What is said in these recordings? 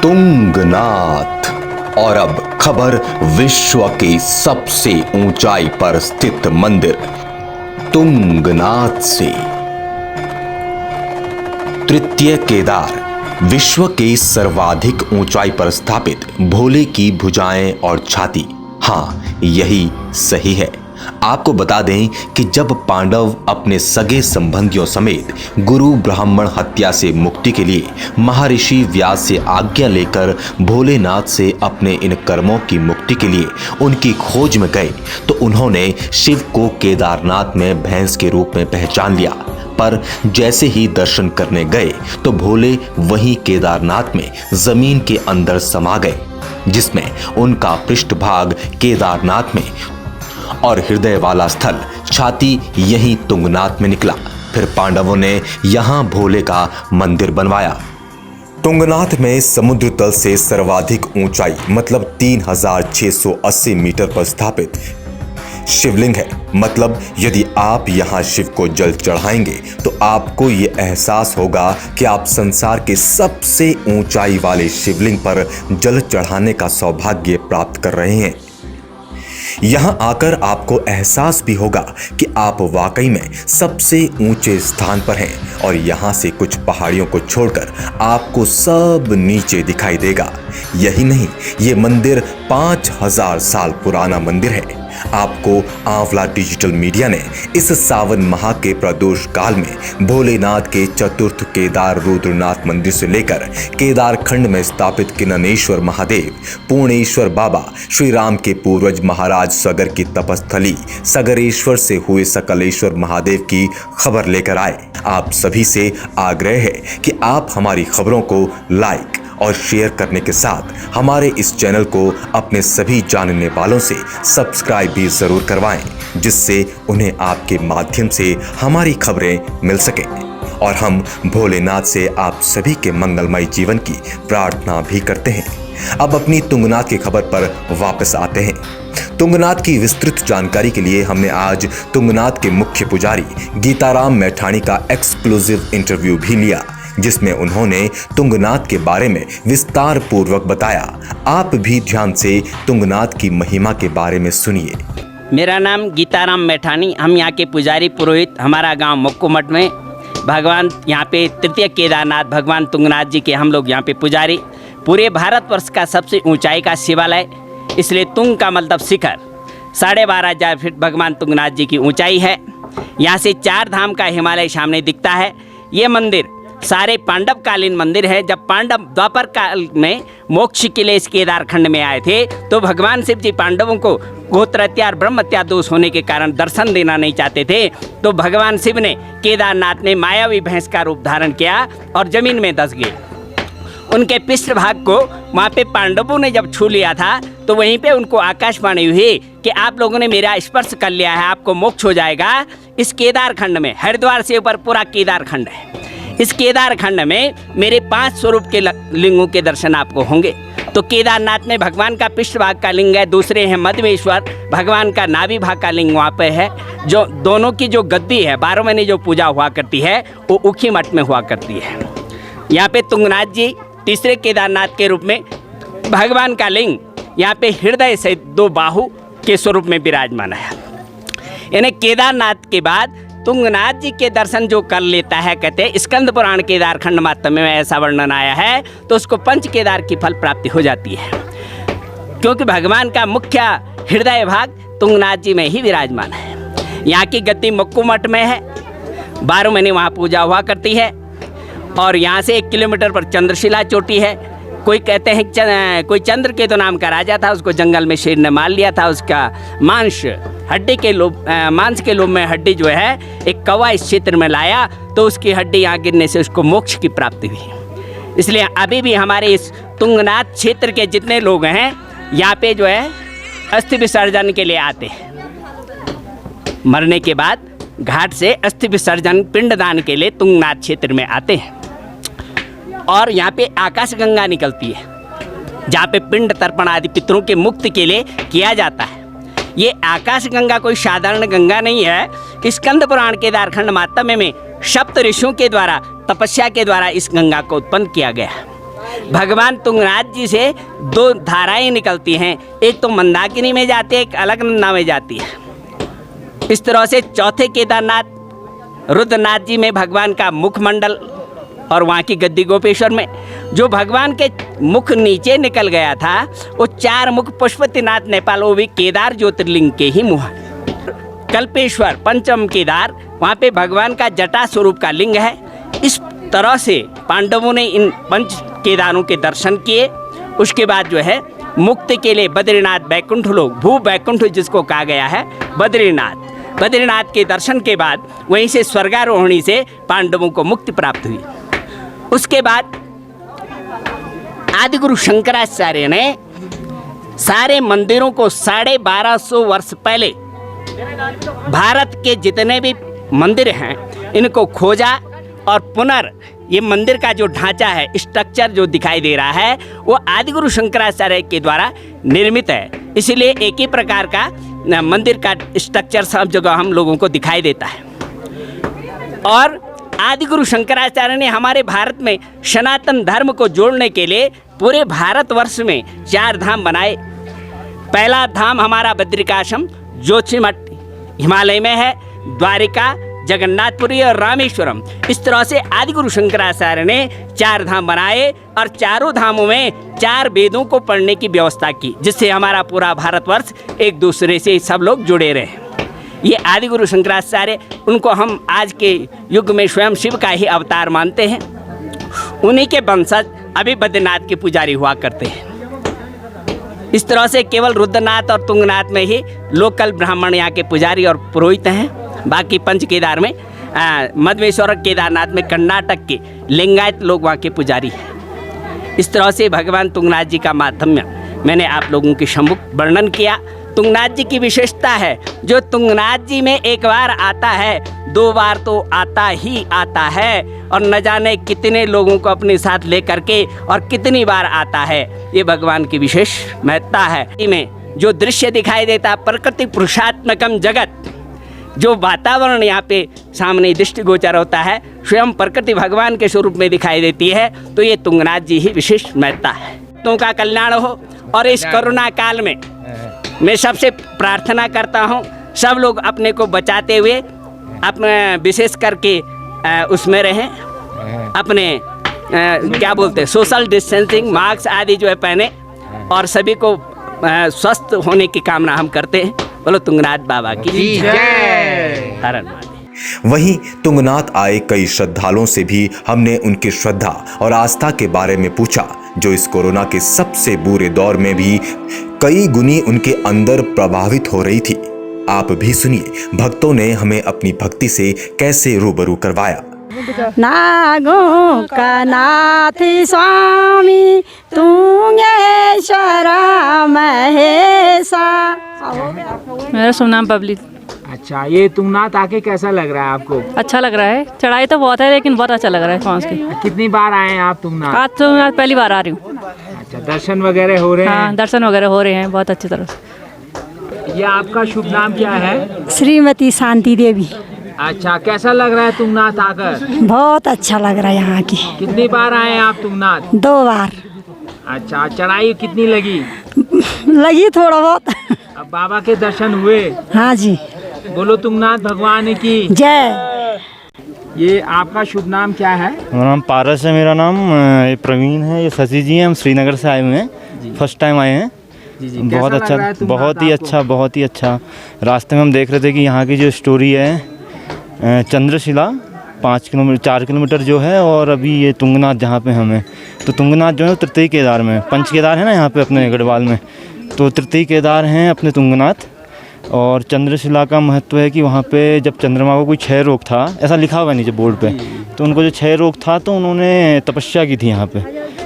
तुंगनाथ। और अब खबर विश्व के सबसे ऊंचाई पर स्थित मंदिर तुंगनाथ से। तृतीय केदार विश्व के सर्वाधिक ऊंचाई पर स्थापित भोले की भुजाएं और छाती। हाँ, यही सही है। आपको बता दें कि जब पांडव अपने सगे संबंधियों समेत गुरु ब्राह्मण हत्या से मुक्ति के लिए महर्षि व्यास से आज्ञा लेकर भोलेनाथ से अपने इन कर्मों की मुक्ति के लिए उनकी खोज में गए, तो उन्होंने शिव को केदारनाथ में भैंस के रूप में पहचान लिया। पर जैसे ही दर्शन करने गए तो भोले वहीं केदारनाथ में जमीन के अंदर समा गए, जिसमें उनका पृष्ठभाग केदारनाथ में और हृदय वाला स्थल छाती यहीं तुंगनाथ में निकला। फिर पांडवों ने यहां भोले का मंदिर बनवाया। तुंगनाथ में समुद्र तल से सर्वाधिक ऊंचाई मतलब 3680 मीटर पर स्थित शिवलिंग है। मतलब यदि आप यहां शिव को जल चढ़ाएंगे तो आपको ये एहसास होगा कि आप संसार के सबसे ऊंचाई वाले शिवलिंग पर जल चढ़ाने का सौभाग्य प्राप्त कर रहे हैं। यहां आकर आपको एहसास भी होगा कि आप वाकई में सबसे ऊंचे स्थान पर हैं और यहां से कुछ पहाड़ियों को छोड़कर आपको सब नीचे दिखाई देगा। यही नहीं, ये मंदिर 5000 साल पुराना मंदिर है। आपको आंवला डिजिटल मीडिया ने इस सावन माह के प्रदोष काल में भोलेनाथ के चतुर्थ केदार रुद्रनाथ मंदिर से लेकर केदार खंड में स्थापित किन्नरेश्वर महादेव, पूर्णेश्वर बाबा, श्री राम के पूर्वज महाराज सगर की तपस्थली सगरेश्वर से हुए सकलेश्वर महादेव की खबर लेकर आए। आप सभी से आग्रह है कि आप हमारी खबरों को लाइक और शेयर करने के साथ हमारे इस चैनल को अपने सभी जानने वालों से सब्सक्राइब भी जरूर करवाएं, जिससे उन्हें आपके माध्यम से हमारी खबरें मिल सकें। और हम भोलेनाथ से आप सभी के मंगलमय जीवन की प्रार्थना भी करते हैं। अब अपनी तुंगनाथ की खबर पर वापस आते हैं। तुंगनाथ की विस्तृत जानकारी के लिए हमने आज तुंगनाथ के मुख्य पुजारी गीताराम मैठाणी का एक्सक्लूसिव इंटरव्यू भी लिया, जिसमें उन्होंने तुंगनाथ के बारे में विस्तार पूर्वक बताया। आप भी ध्यान से तुंगनाथ की महिमा के बारे में सुनिए। मेरा नाम गीताराम मैठाणी, हम यहाँ के पुजारी पुरोहित। हमारा गांव मक्कूमठ में भगवान यहाँ पे तृतीय केदारनाथ भगवान तुंगनाथ जी के हम लोग यहाँ पे पुजारी। पूरे भारतवर्ष का सबसे ऊंचाई का शिवालय, इसलिए तुंग का मतलब शिखर। 12,500 फीट भगवान तुंगनाथ जी की ऊंचाई है। यहाँ से 4 धाम का हिमालय सामने दिखता है। ये मंदिर सारे पांडव कालीन मंदिर है। जब पांडव द्वापर काल में मोक्ष के लिए इस केदारखंड में आए थे तो भगवान शिव जी पांडवों को गोत्रहत्या और ब्रह्महत्या दोष होने के कारण दर्शन देना नहीं चाहते थे, तो भगवान शिव ने केदारनाथ में मायावी भैंस का रूप धारण किया और जमीन में धंस गए। उनके पृष्ठभाग को वहाँ पे पांडवों ने जब छू लिया था तो वहीं पे उनको आकाशवाणी हुई कि आप लोगों ने मेरा स्पर्श कर लिया है, आपको मोक्ष हो जाएगा। इस केदारखंड में हरिद्वार से ऊपर पूरा केदारखंड है। इस केदारखंड में मेरे 5 स्वरूप के लिंगों के दर्शन आपको होंगे। तो केदारनाथ में भगवान का पृष्ठभाग का लिंग है, दूसरे हैं मध्यमेश्वर, भगवान का नाभि भाग का लिंग वहाँ पे है। जो दोनों की जो गद्दी है 12 महीने जो पूजा हुआ करती है वो उखी मठ में हुआ करती है। यहाँ पे तुंगनाथ जी तीसरे केदारनाथ के रूप में भगवान का लिंग यहाँ पे हृदय से 2 बाहु के स्वरूप में विराजमान है। यानी केदारनाथ के बाद तुंगनाथ जी के दर्शन जो कर लेता है, कहते हैं स्कंद पुराण केदारखंड मात्म में ऐसा वर्णन आया है, तो उसको पंच केदार की फल प्राप्ति हो जाती है, क्योंकि भगवान का मुख्य हृदय भाग तुंगनाथ जी में ही विराजमान है। यहाँ की गद्दी मक्कूमठ में है, 12 महीने वहाँ पूजा हुआ करती है। और यहाँ से 1 किलोमीटर पर चंद्रशिला चोटी है। कोई कहते हैं कोई चंद्र के तो नाम का राजा था, उसको जंगल में शेर ने मार लिया था। उसका मांस के लोभ में हड्डी जो है एक कौवा इस क्षेत्र में लाया, तो उसकी हड्डी यहाँ गिरने से उसको मोक्ष की प्राप्ति हुई। इसलिए अभी भी हमारे इस तुंगनाथ क्षेत्र के जितने लोग हैं यहाँ पे जो है अस्थि विसर्जन के लिए आते हैं। मरने के बाद घाट से अस्थि विसर्जन पिंडदान के लिए तुंगनाथ क्षेत्र में आते हैं। और यहाँ पे आकाश गंगा निकलती है, जहाँ पे पिंड तर्पण आदि पितरों के मुक्ति के लिए किया जाता है। ये आकाश गंगा कोई साधारण गंगा नहीं है। स्कंद पुराण केदारखंड मातम्य में सप्त ऋषियों के द्वारा तपस्या के द्वारा इस गंगा को उत्पन्न किया गया। भगवान तुंगनाथ जी से दो धाराएं निकलती हैं, एक तो मंदाकिनी में जाती है, एक अलकनंदा में जाती है। इस तरह से चौथे केदारनाथ रुद्रनाथ जी में भगवान का मुखमंडल और वहाँ की गद्दी गोपेश्वर में जो भगवान के मुख नीचे निकल गया था, वो चार मुख पशुपतिनाथ नेपाल, वो भी केदार ज्योतिर्लिंग के ही मुँह। कल्पेश्वर पंचम केदार, वहाँ पे भगवान का जटा स्वरूप का लिंग है। इस तरह से पांडवों ने इन पंच केदारों के दर्शन किए। उसके बाद जो है मुक्ति के लिए बद्रीनाथ बैकुंठ लोग, भू बैकुंठ जिसको कहा गया है, बद्रीनाथ के दर्शन के बाद वहीं से स्वर्गारोहणी से पांडवों को मुक्ति प्राप्त हुई। उसके बाद आदिगुरु शंकराचार्य ने सारे मंदिरों को 1250 वर्ष पहले भारत के जितने भी मंदिर हैं इनको खोजा और पुनर् ये मंदिर का जो ढांचा है, स्ट्रक्चर जो दिखाई दे रहा है, वो आदिगुरु शंकराचार्य के द्वारा निर्मित है। इसीलिए एक ही प्रकार का मंदिर का स्ट्रक्चर सब जगह हम लोगों को दिखाई देता है। और आदिगुरु शंकराचार्य ने हमारे भारत में सनातन धर्म को जोड़ने के लिए पूरे भारतवर्ष में 4 धाम बनाए। पहला धाम हमारा बद्रिकाश्रम जोशीमठ हिमालय में है, द्वारिका, जगन्नाथपुरी और रामेश्वरम। इस तरह से आदिगुरु शंकराचार्य ने 4 धाम बनाए और चारों धामों में 4 वेदों को पढ़ने की व्यवस्था की, जिससे हमारा पूरा भारतवर्ष एक दूसरे से सब लोग जुड़े रहे। ये आदिगुरु शंकराचार्य, उनको हम आज के युग में स्वयं शिव का ही अवतार मानते हैं। उन्हीं के वंशज अभी बद्रीनाथ के पुजारी हुआ करते हैं। इस तरह से केवल रुद्रनाथ और तुंगनाथ में ही लोकल ब्राह्मण यहाँ के पुजारी और पुरोहित हैं। बाकी पंच केदार में मधवेश्वर और केदारनाथ में कर्नाटक के लिंगायत लोग वहाँ के पुजारी हैं। इस तरह से भगवान तुंगनाथ जी का माध्यम मैंने आप लोगों के सम्मुख वर्णन किया। तुंगनाथ जी की विशेषता है, जो तुंगनाथ जी में एक बार आता है 2 बार तो आता ही आता है, और न जाने कितने लोगों को अपने साथ लेकर के और कितनी बार आता है। ये भगवान की विशेष महत्ता है। इनमें जो दृश्य दिखाई देता, प्रकृति पुरुषात्मकम जगत, जो वातावरण यहाँ पे सामने दृष्टिगोचर होता है, स्वयं प्रकृति भगवान के स्वरूप में दिखाई देती है। तो ये तुंगनाथ जी ही विशेष महत्ता है। तो का कल्याण हो। और इस कोरोना काल में मैं सबसे प्रार्थना करता हूँ, सब लोग अपने को बचाते हुए अपने विशेष करके उसमें रहें, अपने क्या बोलते हैं, सोशल डिस्टेंसिंग, मास्क आदि जो है पहने, और सभी को स्वस्थ होने की कामना हम करते हैं। बोलो तुंगनाथ बाबा की जय। हर महादेव। वहीं तुंगनाथ आए कई श्रद्धालुओं से भी हमने उनकी श्रद्धा और आस्था के बारे में पूछा, जो इस कोरोना के सबसे बुरे दौर में भी कई गुनी उनके अंदर प्रभावित हो रही थी। आप भी सुनिए भक्तों ने हमें अपनी भक्ति से कैसे रूबरू करवाया। नागों का नाथ स्वामी तुंगेश्वर महेशा। मेरा शुभ नाम बबली। अच्छा, ये तुंगनाथ आके कैसा लग रहा है आपको? अच्छा लग रहा है, चढ़ाई तो बहुत है लेकिन बहुत अच्छा लग रहा है पहुँच के। कितनी बार आए हैं आप तुंगनाथ? आज तो मैं पहली बार आ रही हूँ। अच्छा, दर्शन वगैरह हो रहे हैं? हाँ, दर्शन वगैरह हो रहे हैं बहुत अच्छी तरह से। ये आपका शुभ नाम क्या है? श्रीमती शांति देवी। अच्छा, कैसा लग रहा है तुंगनाथ आकर? बहुत अच्छा लग रहा है यहाँ की। कितनी बार आए हैं आप तुंगनाथ? 2 बार। अच्छा, चढ़ाई कितनी लगी? लगी थोड़ा बहुत। अब बाबा के दर्शन हुए? हाँ जी। बोलो तुंगनाथ भगवान की जय। ये आपका शुभ नाम क्या है? मेरा नाम पारस है। मेरा नाम ये प्रवीण है। ये शशि जी हैं, हम श्रीनगर से आए हुए हैं, फर्स्ट टाइम आए हैं। जी, बहुत अच्छा, बहुत ही अच्छा, बहुत ही अच्छा। रास्ते में हम देख रहे थे कि यहाँ की जो स्टोरी है, चंद्रशिला 4 किलोमीटर जो है, और अभी ये तुंगनाथ जहाँ पे हम हैं, तो तुंगनाथ जो है तृतीय केदार में, पंच केदार है ना यहाँ पे अपने गढ़वाल में, तो तृतीय केदार हैं अपने तुंगनाथ। और चंद्रशिला का महत्व है कि वहाँ पे जब चंद्रमा को कोई क्षय रोग था, ऐसा लिखा हुआ है नीचे बोर्ड पे, तो उनको जो क्षय रोग था तो उन्होंने तपस्या की थी यहाँ पे,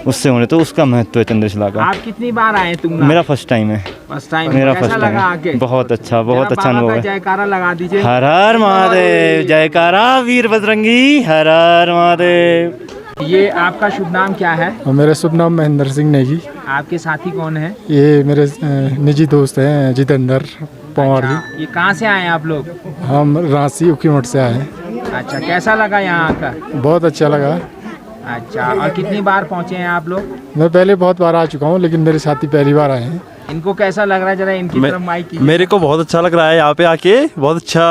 उससे होने, तो उसका महत्व है चंद्रशिला का। आप कितनी बार आए तुंगनाथ? मेरा फर्स्ट टाइम है। First time? मेरा कैसा फर्स्ट लगा टाइम आके? बहुत अच्छा, बहुत अच्छा अनुभव है। जयकारा लगा दीजिए। हर हर महादेव, जयकारा वीर बजरंगी, हर हर महादेव। ये आपका शुभ नाम क्या है? मेरा शुभ नाम महेंद्र सिंह नेगी। आपके साथी कौन है? ये मेरे निजी दोस्त हैं जितेंद्र पवार जी। ये कहाँ से आए हैं आप लोग? हम रांची उखीमठ से आए हैं। अच्छा, कैसा लगा यहाँ का? बहुत अच्छा लगा। अच्छा, और कितनी बार पहुँचे हैं आप लोग? मैं पहले बहुत बार आ चुका हूँ, लेकिन मेरे साथी पहली बार आए हैं। इनको कैसा लग रहा है, जरा इनकी तरफ माइक कीजिए। मेरे को बहुत अच्छा लग रहा है यहाँ पे आके, बहुत अच्छा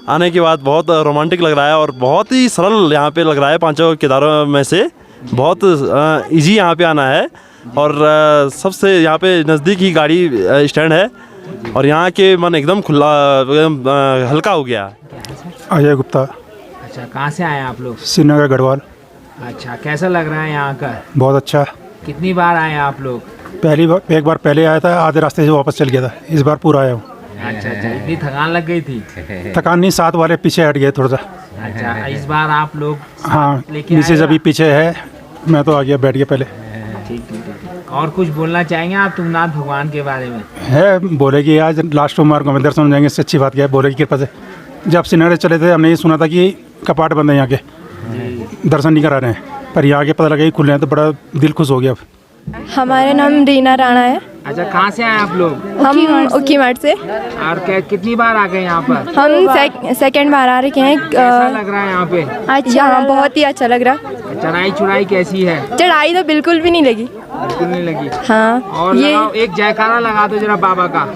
आने के बाद बहुत रोमांटिक लग रहा है और बहुत ही सरल यहाँ पे लग रहा है। पांचों केदारों में से बहुत इजी यहाँ पे आना है और सबसे यहाँ पे नज़दीक ही गाड़ी स्टैंड है और यहाँ के मन एकदम खुला, एकदम हल्का हो गया। अजय गुप्ता, अच्छा, कहाँ से आए आप लोग? श्रीनगर गढ़वाल। अच्छा, कैसा लग रहा है यहाँ का? बहुत अच्छा। कितनी बार आए आप लोग? पहली बार, एक बार पहले आया था, आधे रास्ते से वापस चल गया था। इस बार पूरा आया हूँ। अच्छा, इतनी थकान लग गई थी? थकान नहीं, साथ वाले पीछे हट गए थोड़ा सा। अच्छा, इस बार आप लोग हाँ, लेके मिसेज आए अभी पीछे है, मैं तो आ गया, बैठ गया पहले। ठीक। और कुछ बोलना चाहेंगे आप तुंगनाथ भगवान के बारे में? है, बोले कि आज लास्ट मार्ग में दर्शन हो जाएंगे, इससे अच्छी बात क्या है, बोले की कृपा से। जब श्रीनगर चले थे हमने ये सुना था कि कपाट बंद है यहाँ के, दर्शन नहीं करा रहे हैं, पर यहाँ के पता लगा कि खुले हैं, तो बड़ा दिल खुश हो गया अब। हमारा नाम रीना राणा है। अच्छा, कहाँ से आए आप लोग? हम उकीमार्ट से। और कितनी बार आ गए यहाँ पर? हम सेकंड बार आ रखे हैं। कैसा लग रहा है यहाँ पे? अच्छा, बहुत ही अच्छा लग रहा। चढ़ाई कैसी है? चढ़ाई तो बिल्कुल भी नहीं लगी। बिल्कुल नहीं लगी। हाँ, और ये एक जयकारा लगा दो जरा बाबा का।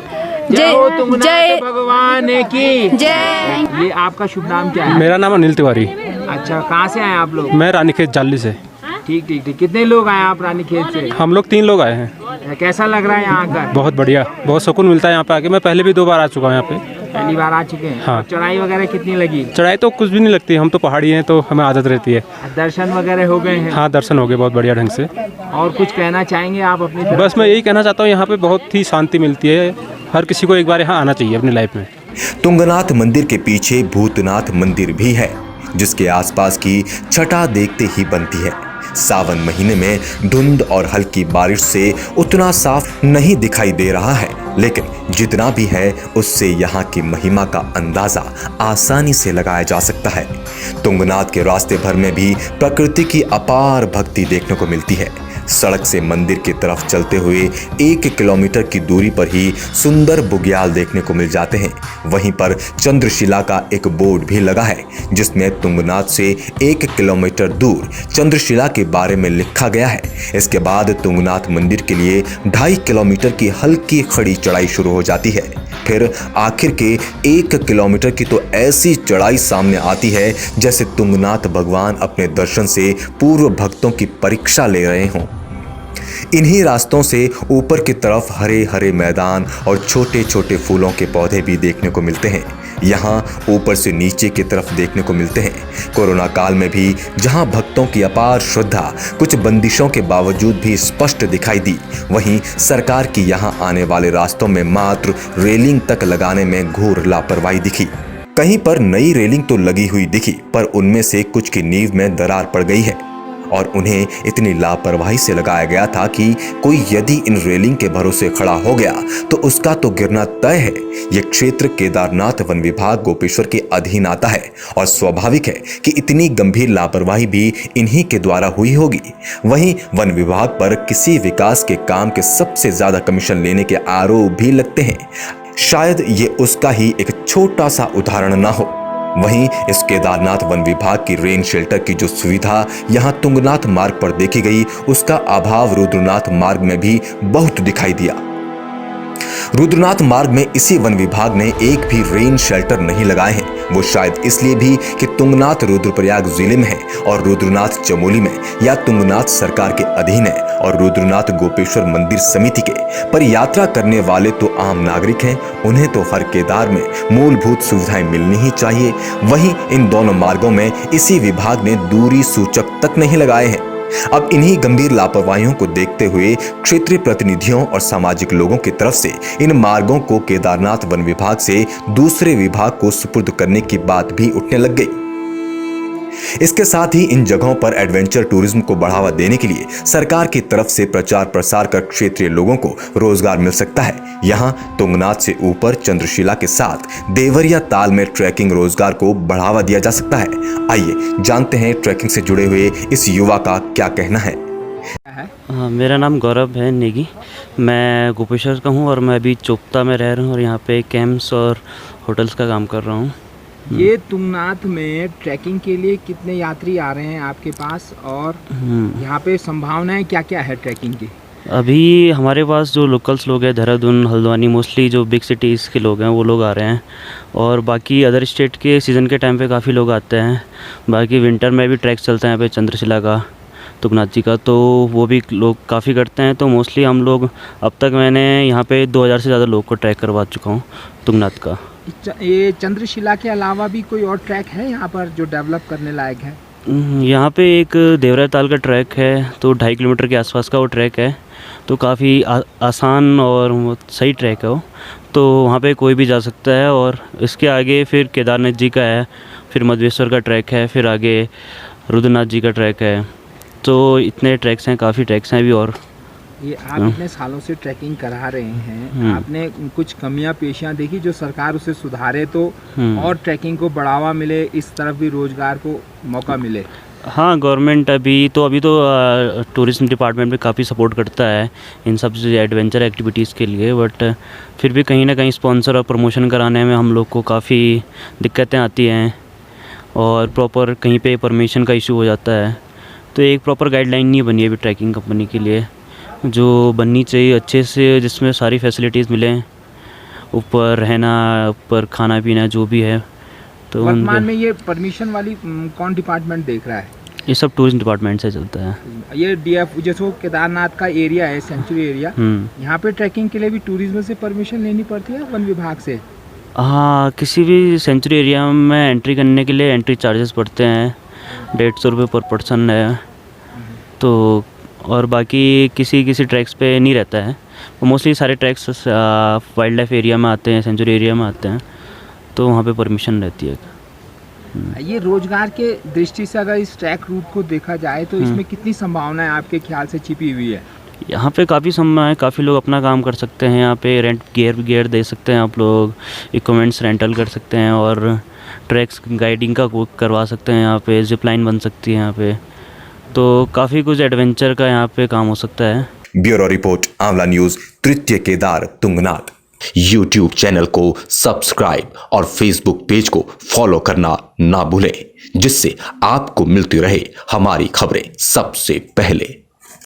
जय हो तुंगनाथ जय भगवान की जय। ये आपका शुभ नाम क्या है? मेरा नाम अनिल तिवारी। अच्छा, कहाँ से आए आप लोग? मैं रानीखेत जाली से। ठीक। कितने लोग आए आप रानीखेत से? हम लोग 3 लोग आए हैं। कैसा लग रहा है यहाँ का? बहुत बढ़िया, बहुत सुकून मिलता है यहाँ पे आके। मैं पहले भी 2 बार आ चुका हूँ यहाँ पे। पहली बार आ चुके हैं? हाँ। चढ़ाई वगैरह कितनी लगी? चढ़ाई तो कुछ भी नहीं लगती, हम तो पहाड़ी हैं तो हमें आदत रहती है। दर्शन वगैरह हो गए हैं? हाँ, दर्शन हो गए बहुत बढ़िया ढंग से। और कुछ कहना चाहेंगे आप अपनी तरफ? बस मैं यही कहना चाहता हूँ, यहाँ पे बहुत ही शांति मिलती है। हर किसी को एक बार यहाँ आना चाहिए अपनी लाइफ में। तुंगनाथ मंदिर के पीछे भूतनाथ मंदिर भी है, जिसके आसपास की छटा देखते ही बनती है। सावन महीने में धुंध और हल्की बारिश से उतना साफ नहीं दिखाई दे रहा है, लेकिन जितना भी है उससे यहाँ की महिमा का अंदाजा आसानी से लगाया जा सकता है। तुंगनाथ के रास्ते भर में भी प्रकृति की अपार भक्ति देखने को मिलती है। सड़क से मंदिर की तरफ चलते हुए 1 किलोमीटर की दूरी पर ही सुंदर बुग्याल देखने को मिल जाते हैं। वहीं पर चंद्रशिला का एक बोर्ड भी लगा है, जिसमें तुंगनाथ से 1 किलोमीटर दूर चंद्रशिला के बारे में लिखा गया है। इसके बाद तुंगनाथ मंदिर के लिए 2.5 किलोमीटर की हल्की खड़ी चढ़ाई शुरू हो जाती है। फिर आखिर के 1 किलोमीटर की तो ऐसी चढ़ाई सामने आती है जैसे तुंगनाथ भगवान अपने दर्शन से पूर्व भक्तों की परीक्षा ले रहे हों। इन्हीं रास्तों से ऊपर की तरफ हरे हरे मैदान और छोटे छोटे फूलों के पौधे भी देखने को मिलते हैं। यहाँ ऊपर से नीचे की तरफ देखने को मिलते हैं। कोरोना काल में भी जहाँ भक्तों की अपार श्रद्धा कुछ बंदिशों के बावजूद भी स्पष्ट दिखाई दी, वहीं सरकार की यहाँ आने वाले रास्तों में मात्र रेलिंग तक लगाने में घोर लापरवाही दिखी। कहीं पर नई रेलिंग तो लगी हुई दिखी, पर उनमें से कुछ की नींव में दरार पड़ गई है और उन्हें इतनी लापरवाही से लगाया गया था कि कोई यदि इन रेलिंग के भरोसे खड़ा हो गया तो उसका तो गिरना तय है। यह क्षेत्र केदारनाथ वन विभाग गोपेश्वर के अधीन आता है और स्वाभाविक है कि इतनी गंभीर लापरवाही भी इन्हीं के द्वारा हुई होगी। वहीं वन विभाग पर किसी विकास के काम के सबसे ज्यादा कमीशन लेने के आरोप भी लगते हैं। शायद ये उसका ही एक छोटा सा उदाहरण ना हो। वहीं इस केदारनाथ वन विभाग की रेन शेल्टर की जो सुविधा यहाँ तुंगनाथ मार्ग पर देखी गई, उसका अभाव रुद्रनाथ मार्ग में भी बहुत दिखाई दिया। रुद्रनाथ मार्ग में इसी वन विभाग ने एक भी रेन शेल्टर नहीं लगाए हैं। वो शायद इसलिए भी कि तुंगनाथ रुद्रप्रयाग जिले में है और रुद्रनाथ चमोली में, या तुंगनाथ सरकार के अधीन है और रुद्रनाथ गोपेश्वर मंदिर समिति के। पर यात्रा करने वाले तो आम नागरिक हैं, उन्हें तो हर केदार में मूलभूत सुविधाएं मिलनी ही चाहिए। वहीं इन दोनों मार्गों में इसी विभाग ने दूरी सूचक तक नहीं लगाए हैं। अब इन्हीं गंभीर लापरवाहियों को देखते हुए क्षेत्रीय प्रतिनिधियों और सामाजिक लोगों की तरफ से इन मार्गों को केदारनाथ वन विभाग से दूसरे विभाग को सुपुर्द करने की बात भी उठने लग गई। इसके साथ ही इन जगहों पर एडवेंचर टूरिज्म को बढ़ावा देने के लिए सरकार की तरफ से प्रचार प्रसार कर क्षेत्रीय लोगों को रोजगार मिल सकता है। यहाँ तुंगनाथ से ऊपर चंद्रशिला के साथ देवरिया ताल में ट्रैकिंग रोजगार को बढ़ावा दिया जा सकता है। आइए जानते हैं ट्रैकिंग से जुड़े हुए इस युवा का क्या कहना है। मेरा नाम गौरव है नेगी। मैं गोपेश्वर का हूँ और मैं अभी चोपता में रह रहा हूँ और यहाँ पे कैंप्स और होटल्स का काम कर रहा हूँ। ये तुंगनाथ में ट्रैकिंग के लिए कितने यात्री आ रहे हैं आपके पास, और यहाँ पे संभावनाएं क्या क्या है ट्रैकिंग की? अभी हमारे पास जो लोकल्स लोग हैं, देहरादून, हल्द्वानी, मोस्टली जो बिग सिटीज़ के लोग हैं वो लोग आ रहे हैं, और बाकी अदर स्टेट के सीज़न के टाइम पे काफ़ी लोग आते हैं। बाकी विंटर में भी ट्रैक्स चलते हैं यहाँ पे चंद्रशिला का, तुंगनाथ जी का, तो वो भी लोग काफ़ी करते हैं। तो मोस्टली हम लोग अब तक मैंने यहाँ पे 2000 से ज़्यादा लोग को ट्रैक करवा चुका हूँ तुंगनाथ का। ये चंद्रशिला के अलावा भी कोई और ट्रैक है यहाँ पर जो डेवलप करने लायक है? यहाँ पे एक देवरा ताल का ट्रैक है, तो 2.5 किलोमीटर के आसपास का वो ट्रैक है, तो काफ़ी आसान और सही ट्रैक है वो, तो वहाँ पे कोई भी जा सकता है। और इसके आगे फिर केदारनाथ जी का है, फिर मधवेश्वर का ट्रैक है, फिर आगे रुद्रनाथ जी का ट्रैक है। तो इतने ट्रैक्स हैं, काफ़ी ट्रैक्स हैं अभी। और ये आप इतने सालों से ट्रैकिंग करा रहे हैं, आपने कुछ कमियां पेशियां देखी जो सरकार उसे सुधारे तो और ट्रैकिंग को बढ़ावा मिले, इस तरफ भी रोजगार को मौका मिले? हाँ, गवर्नमेंट अभी तो टूरिज्म डिपार्टमेंट भी काफ़ी सपोर्ट करता है इन सब एडवेंचर एक्टिविटीज़ के लिए, बट फिर भी कहीं ना कहीं स्पॉन्सर और प्रमोशन कराने में हम लोग को काफ़ी दिक्कतें आती हैं, और प्रॉपर कहीं पे परमिशन का इशू हो जाता है। तो एक प्रॉपर गाइडलाइन नहीं बनी है अभी ट्रैकिंग कंपनी के लिए, जो बननी चाहिए अच्छे से, जिसमें सारी फैसिलिटीज़ मिलें, ऊपर रहना, ऊपर खाना पीना जो भी है। तो वर्तमान में ये परमिशन वाली कौन डिपार्टमेंट देख रहा है? ये सब टूरिज्म डिपार्टमेंट से चलता है। ये DF जैसे केदारनाथ का एरिया है, सेंचुरी एरिया, यहाँ पे ट्रैकिंग के लिए भी टूरिज्म से परमिशन लेनी पड़ती है वन विभाग से? हाँ, किसी भी सेंचुरी एरिया में एंट्री करने के लिए एंट्री चार्जेस पड़ते हैं, 150 रुपये पर पर्सन है। तो और बाकी किसी ट्रैक्स पे नहीं रहता है, मोस्टली सारे ट्रैक्स वाइल्ड लाइफ एरिया में आते हैं, सेंचुरी एरिया में आते हैं, तो वहाँ पे परमिशन रहती है। ये रोजगार के दृष्टि से अगर इस ट्रैक रूट को देखा जाए तो इसमें कितनी संभावनाएं आपके ख्याल से छिपी हुई है? यहाँ पे काफ़ी संभावना है, काफ़ी लोग अपना काम कर सकते हैं। यहाँ पे रेंट गियर दे सकते हैं आप लोग, इक्विपमेंट्स रेंटल कर सकते हैं, और ट्रैक्स गाइडिंग का करवा सकते हैं। यहाँ पे जिप लाइन बन सकती है यहाँ पे, तो काफ़ी कुछ एडवेंचर का यहाँ पे काम हो सकता है। ब्यूरो रिपोर्ट, आंवला न्यूज, तृतीय केदार तुंगनाथ। YouTube चैनल को सब्सक्राइब और Facebook पेज को फॉलो करना ना भूलें, जिससे आपको मिलती रहे हमारी खबरें सबसे पहले।